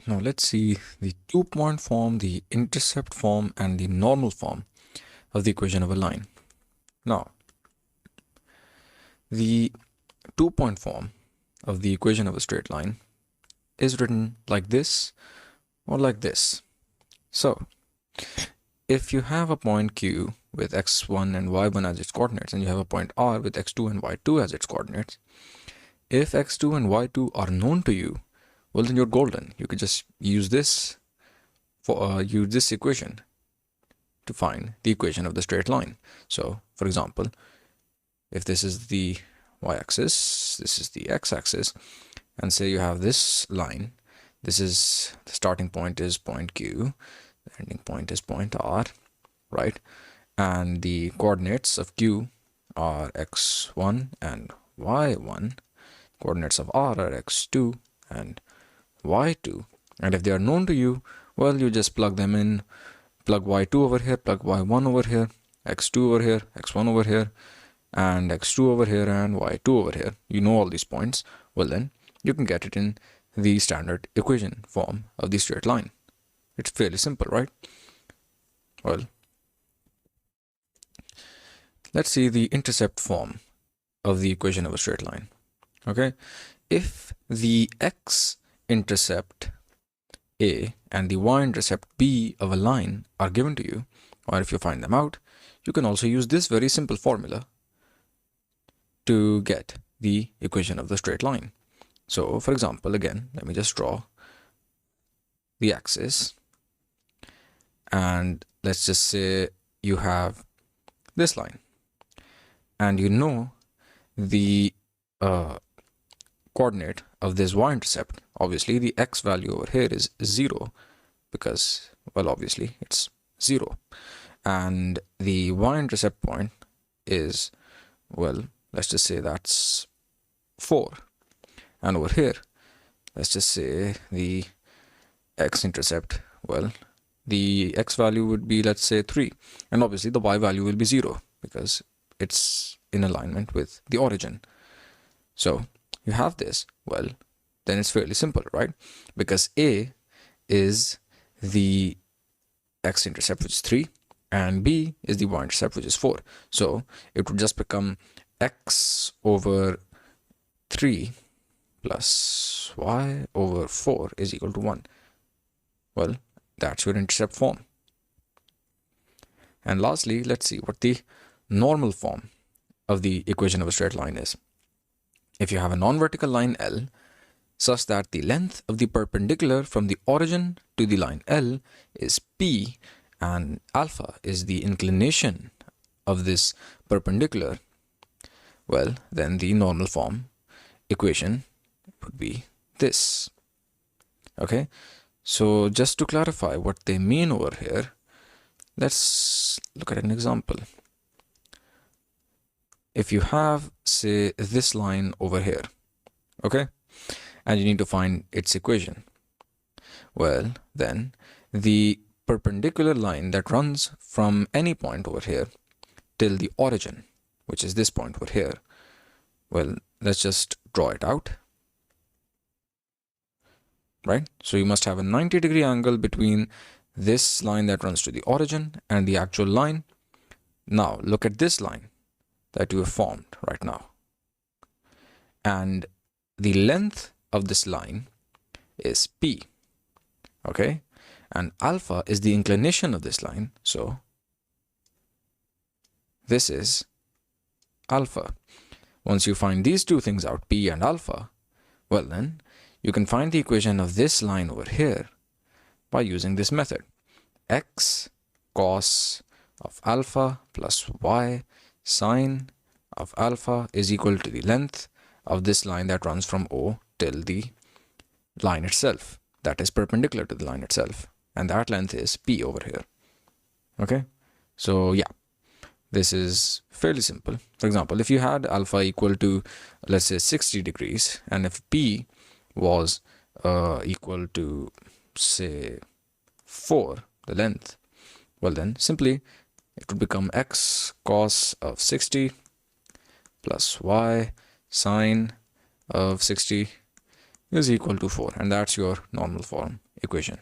Now let's see the 2-point form, the intercept form, and the normal form of the equation of a line. Now, the 2-point form of the equation of a straight line is written like this or like this. So, if you have a point Q with x1 and y1 as its coordinates, and you have a point R with x2 and y2 as its coordinates, if x2 and y2 are known to you, well, then you're golden. You could just use this equation to find the equation of the straight line. So, for example, if this is the y-axis, this is the x-axis, and say you have this line, this is the starting point is point Q, the ending point is point R, right? And the coordinates of Q are x1 and y1. Coordinates of R are x2 and y2. And if they are known to you, well, you just plug them in. Plug y2 over here, plug y1 over here, x2 over here, x1 over here, and x2 over here, and y2 over here. You know all these points. Well, then you can get it in the standard equation form of the straight line. It's fairly simple, right? Well, let's see the intercept form of the equation of a straight line. Okay, if the x-intercept A and the y-intercept B of a line are given to you, or if you find them out, you can also use this very simple formula to get the equation of the straight line. So, for example, again, let me just draw the axis, and let's just say you have this line, and you know the coordinate of this y-intercept. Obviously, the x value over here is 0 because, well, obviously it's 0. And the y-intercept point is, well, let's just say that's 4. And over here, let's just say the x-intercept, well, the x value would be, let's say, 3. And obviously the y value will be 0 because it's in alignment with the origin. So you have this, well, then it's fairly simple, right? Because A is the x-intercept, which is 3, and B is the y-intercept, which is 4. So it would just become x over 3 plus y over 4 is equal to 1. Well, that's your intercept form. And lastly, let's see what the normal form of the equation of a straight line is. If you have a non-vertical line L such that the length of the perpendicular from the origin to the line L is P and alpha is the inclination of this perpendicular, well, then the normal form equation would be this. Okay, so just to clarify what they mean over here, let's look at an example. If you have, say, this line over here, okay, and you need to find its equation, well, then the perpendicular line that runs from any point over here till the origin, which is this point over here, well, let's just draw it out, right? So you must have a 90-degree angle between this line that runs to the origin and the actual line. Now look at this line that you have formed right now, and the length of this line is P, okay, and alpha is the inclination of this line, so this is alpha. Once you find these two things out, P and alpha, well, then you can find the equation of this line over here by using this method. X cos of alpha plus y sine of alpha is equal to the length of this line that runs from O till the line itself, that is perpendicular to the line itself, and that length is P over here. Okay, so yeah, this is fairly simple. For example, if you had alpha equal to, let's say, 60 degrees, and if P was equal to, say, 4, the length, well, then simply it would become x cos of 60 plus y sine of 60 is equal to 4, and that's your normal form equation.